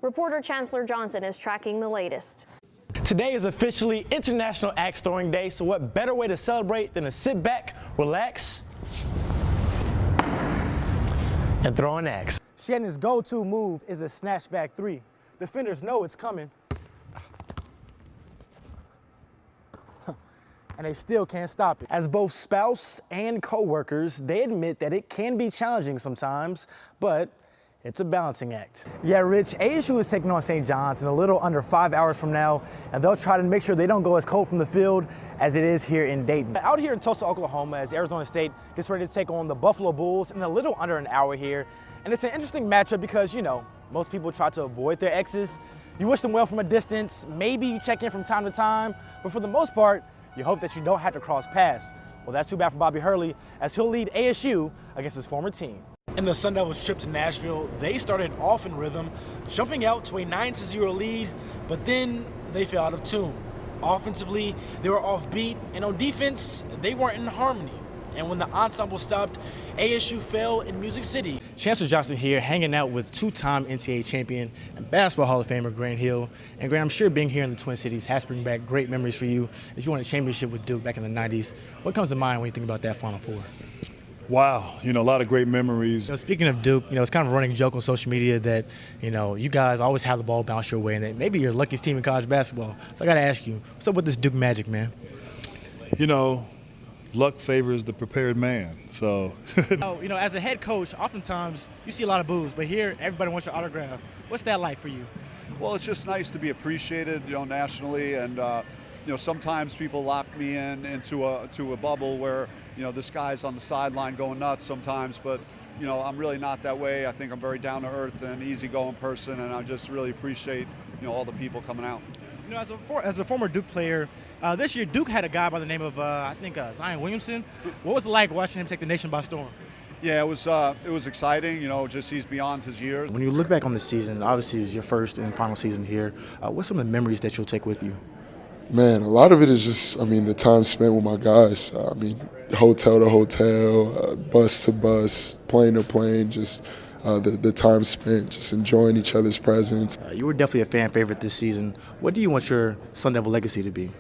Reporter Chancellor Johnson is tracking the latest. Today is officially International Axe Throwing Day, so what better way to celebrate than to sit back, relax, and throw an axe. Shannon's go-to move is a snatchback three. Defenders know it's coming, and they still can't stop it. As both spouse and co-workers, they admit that it can be challenging sometimes, but it's a balancing act. Yeah, Rich, ASU is taking on St. John's in a little under 5 hours from now, and they'll try to make sure they don't go as cold from the field as it is here in Dayton. Out here in Tulsa, Oklahoma, as Arizona State gets ready to take on the Buffalo Bulls in a little under an hour here. And it's an interesting matchup because, you know, most people try to avoid their exes. You wish them well from a distance, maybe you check in from time to time, but for the most part, you hope that you don't have to cross paths. Well, that's too bad for Bobby Hurley, as he'll lead ASU against his former team. In the Sun Devils' trip to Nashville, they started off in rhythm, jumping out to a 9-0 lead, but then they fell out of tune. Offensively, they were offbeat, and on defense, they weren't in harmony. And when the ensemble stopped, ASU fell in Music City. Chancellor Johnson here, hanging out with two-time NCAA champion and basketball Hall of Famer Grant Hill. And Grant, I'm sure being here in the Twin Cities has to bring back great memories for you. As you won a championship with Duke back in the 90s, what comes to mind when you think about that Final Four? Wow, a lot of great memories. Speaking of Duke, it's kind of a running joke on social media that, you guys always have the ball bounce your way and that maybe you're the luckiest team in college basketball. So I got to ask you, what's up with this Duke magic, man? Luck favors the prepared man, so. As a head coach, oftentimes you see a lot of boos, but here everybody wants your autograph. What's that like for you? Well, it's just nice to be appreciated, nationally, and sometimes people lock me into a bubble where this guy's on the sideline going nuts sometimes, but I'm really not that way. I think I'm very down to earth and easygoing person, and I just really appreciate all the people coming out. As a former Duke player, this year Duke had a guy by the name of Zion Williamson. What was it like watching him take the nation by storm? Yeah, it was exciting. Just he's beyond his years. When you look back on the season, obviously it was your first and final season here. What's some of the memories that you'll take with you? Man, a lot of it is just, the time spent with my guys. Hotel to hotel, bus to bus, plane to plane, just the time spent just enjoying each other's presence. You were definitely a fan favorite this season. What do you want your Sun Devil legacy to be?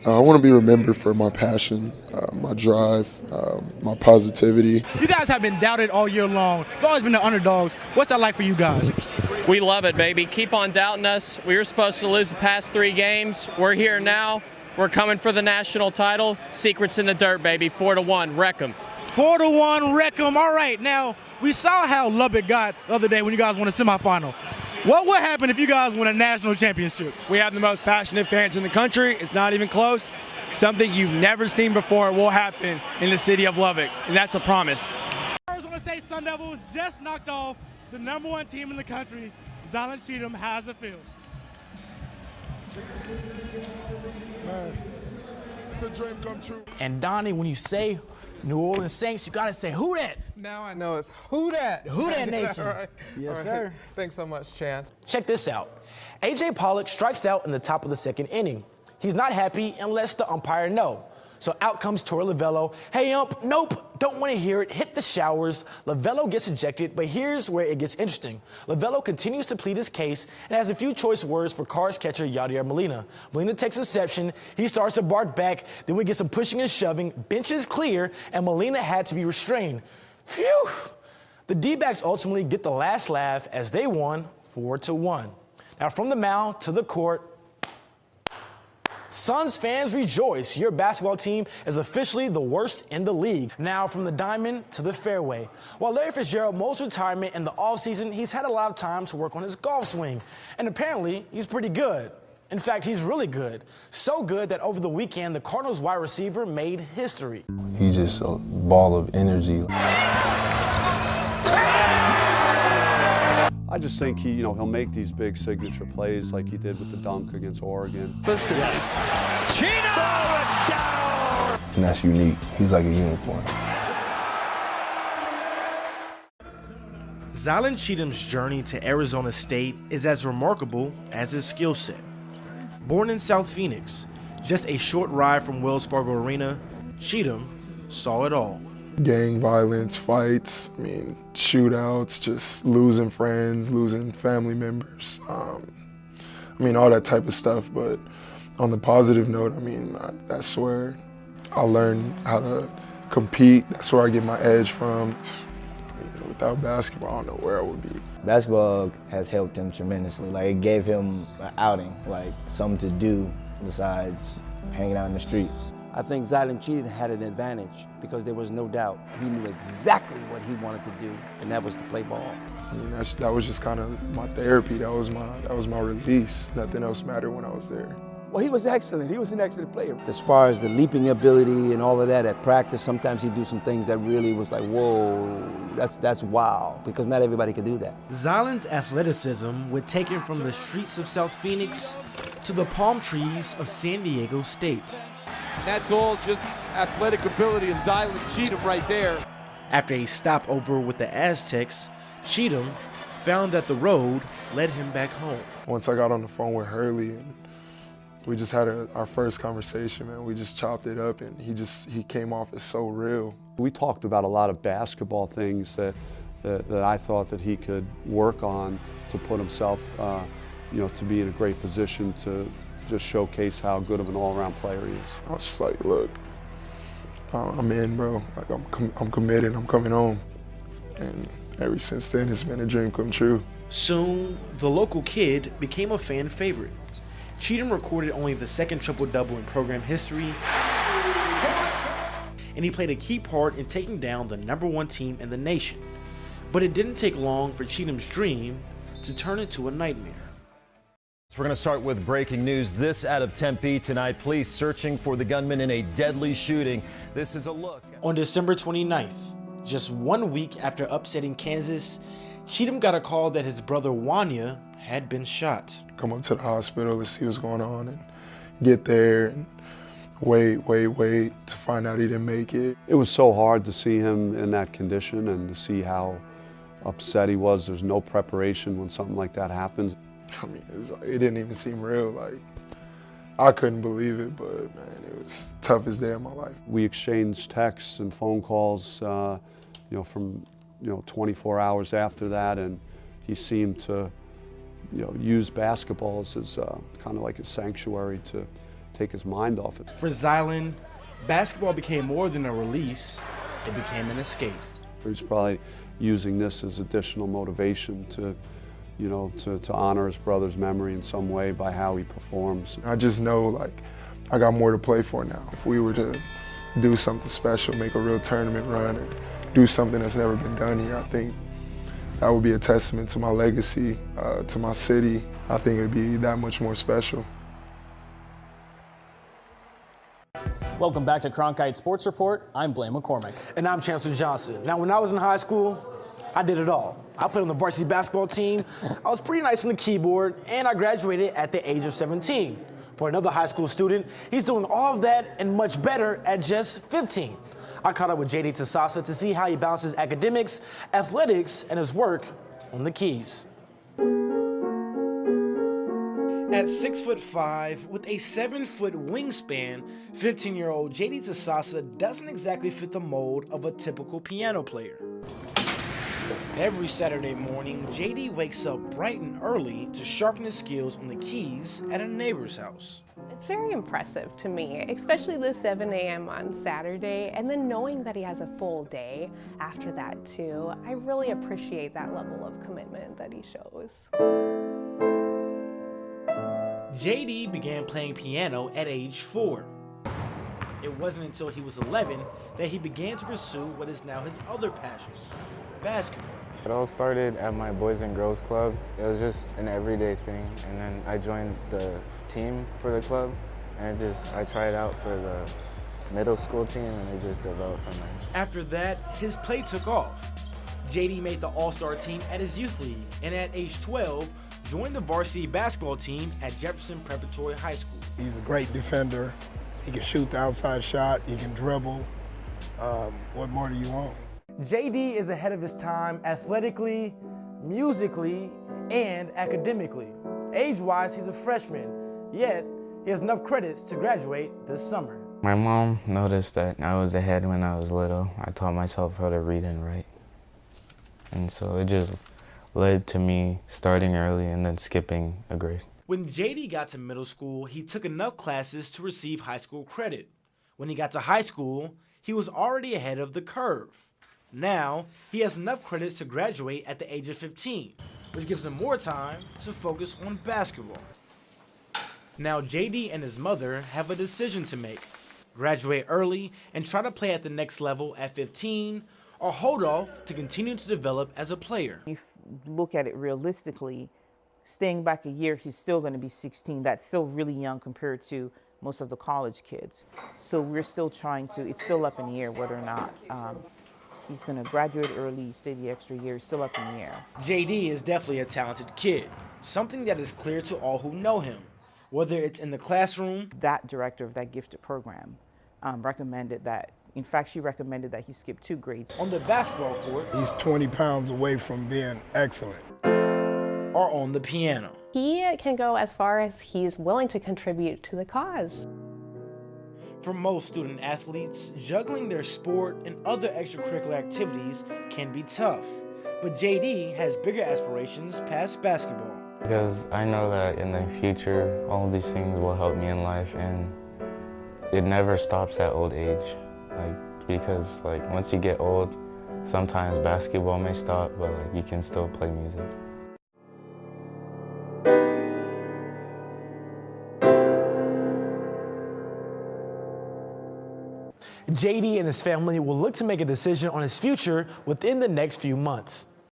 I want to be remembered for my passion, my drive, my positivity. You guys have been doubted all year long. You've always been the underdogs. What's that like for you guys? We love it, baby. Keep on doubting us. We were supposed to lose the past 3 games. We're here now. We're coming for the national title. Secrets in the dirt, baby. 4-1. Wreck 'em. 4-1. Wreck 'em. All right. Now, we saw how Lubbock got the other day when you guys won a semifinal. What would happen if you guys win a national championship? We have the most passionate fans in the country. It's not even close. Something you've never seen before will happen in the city of Lubbock, and that's a promise. Arizona State Sun Devils just knocked off the #1 team in the country. Zylan Cheatham has the field. Man, it's a dream come true. And Donnie, when you say New Orleans Saints, you gotta say, who that? Now I know it's who that? Who that nation? All right. Yes, All right. sir. Thanks so much, Chance. Check this out. A.J. Pollock strikes out in the top of the 2nd inning. He's not happy and lets the umpire know. So out comes Torey Lavello. Hey, ump, nope, don't want to hear it. Hit the showers. Lavello gets ejected, but here's where it gets interesting. Lavello continues to plead his case and has a few choice words for Cards catcher Yadier Molina. Molina takes exception. He starts to bark back. Then we get some pushing and shoving. Bench is clear, and Molina had to be restrained. Phew! The D-backs ultimately get the last laugh as they won 4-1. Now from the mound to the court, Suns fans rejoice. Your basketball team is officially the worst in the league. Now from the diamond to the fairway. While Larry Fitzgerald most retirement in the offseason, he's had a lot of time to work on his golf swing. And apparently, he's pretty good. In fact, he's really good. So good that over the weekend, the Cardinals wide receiver made history. He's just a ball of energy. I just think he'll make these big signature plays like he did with the dunk against Oregon. Yes. And that's unique. He's like a unicorn. Zylan Cheatham's journey to Arizona State is as remarkable as his skill set. Born in South Phoenix, just a short ride from Wells Fargo Arena, Cheatham saw it all. gang violence, fights, I mean, shootouts, just losing friends, losing family members. I mean, all that type of stuff. But on the positive note, I mean, that's where I learned how to compete. That's where I get my edge from. I mean, without basketball, I don't know where I would be. Basketball has helped him tremendously. Like, it gave him an outing, like something to do besides hanging out in the streets. I think Zylan Cheatham had an advantage because there was no doubt he knew exactly what he wanted to do, and that was to play ball. I mean, that was just kind of my therapy. That was my release. Nothing else mattered when I was there. Well, he was excellent. He was an excellent player. As far as the leaping ability and all of that at practice, sometimes he'd do some things that really was like, whoa, that's wow, because not everybody could do that. Zylan's athleticism would take him from the streets of South Phoenix to the palm trees of San Diego State. That's all just athletic ability of Zylan Cheatham right there. After a stopover with the Aztecs, Cheatham found that the road led him back home. Once I got on the phone with Hurley, and we just had our first conversation, man. We just chopped it up, and he came off as so real. We talked about a lot of basketball things that I thought that he could work on to put himself, to be in a great position to just showcase how good of an all-around player he is. I was just like, look, I'm in, bro. Like, I'm committed. I'm coming home. And ever since then, it's been a dream come true. Soon, the local kid became a fan favorite. Cheatham recorded only the second triple-double in program history, and he played a key part in taking down the #1 team in the nation. But it didn't take long for Cheatham's dream to turn into a nightmare. So we're going to start with breaking news. This out of Tempe tonight. Police searching for the gunman in a deadly shooting. This is a look. On December 29th, just 1 week after upsetting Kansas, Cheatham got a call that his brother Wanya had been shot. Come up to the hospital to see what's going on and get there and wait to find out he didn't make it. It was so hard to see him in that condition and to see how upset he was. There's no preparation when something like that happens. I mean, it didn't even seem real. Like, I couldn't believe it, but man, it was the toughest day of my life. We exchanged texts and phone calls, from 24 hours after that, and he seemed to, use basketball as kind of like a sanctuary to take his mind off it. For Zylan, basketball became more than a release; it became an escape. He's probably using this as additional motivation to honor his brother's memory in some way by how he performs. I just know, like, I got more to play for now. If we were to do something special, make a real tournament run, or do something that's never been done here, I think that would be a testament to my legacy, to my city. I think it would be that much more special. Welcome back to Cronkite Sports Report. I'm Blaine McCormick. And I'm Chancellor Johnson. Now, when I was in high school, I did it all. I played on the varsity basketball team, I was pretty nice on the keyboard, and I graduated at the age of 17. For another high school student, he's doing all of that and much better at just 15. I caught up with JD Tassasa to see how he balances academics, athletics, and his work on the keys. At 6'5", with a 7-foot wingspan, 15-year-old JD Tassasa doesn't exactly fit the mold of a typical piano player. Every Saturday morning, JD wakes up bright and early to sharpen his skills on the keys at a neighbor's house. It's very impressive to me, especially the 7 a.m. on Saturday, and then knowing that he has a full day after that too. I really appreciate that level of commitment that he shows. JD began playing piano at age 4. It wasn't until he was 11 that he began to pursue what is now his other passion, basketball. It all started at my Boys and Girls Club. It was just an everyday thing, and then I joined the team for the club, and I tried out for the middle school team, and it just developed from there. After that, his play took off. JD made the All-Star team at his youth league, and at age 12, joined the varsity basketball team at Jefferson Preparatory High School. He's a great defender. He can shoot the outside shot, he can dribble. What more do you want? JD is ahead of his time athletically, musically, and academically. Age-wise, he's a freshman, yet he has enough credits to graduate this summer. My mom noticed that I was ahead when I was little. I taught myself how to read and write. And so it just led to me starting early and then skipping a grade. When JD got to middle school, he took enough classes to receive high school credit. When he got to high school, he was already ahead of the curve. Now, he has enough credits to graduate at the age of 15, which gives him more time to focus on basketball. Now, JD and his mother have a decision to make: graduate early and try to play at the next level at 15, or hold off to continue to develop as a player. If you look at it realistically, staying back a year, he's still going to be 16. That's still really young compared to most of the college kids. So we're still trying to, it's still up in the air whether or not he's going to graduate early, stay the extra year. It's still up in the air. JD is definitely a talented kid, something that is clear to all who know him, whether it's in the classroom. That director of that gifted program recommended that. In fact, she recommended that he skip 2 grades. On the basketball court. He's 20 pounds away from being excellent. Or on the piano. He can go as far as he's willing to contribute to the cause. For most student athletes, juggling their sport and other extracurricular activities can be tough. But JD has bigger aspirations past basketball. Because I know that in the future, all of these things will help me in life, and it never stops at old age. Because once you get old, sometimes basketball may stop, but you can still play music. JD and his family will look to make a decision on his future within the next few months.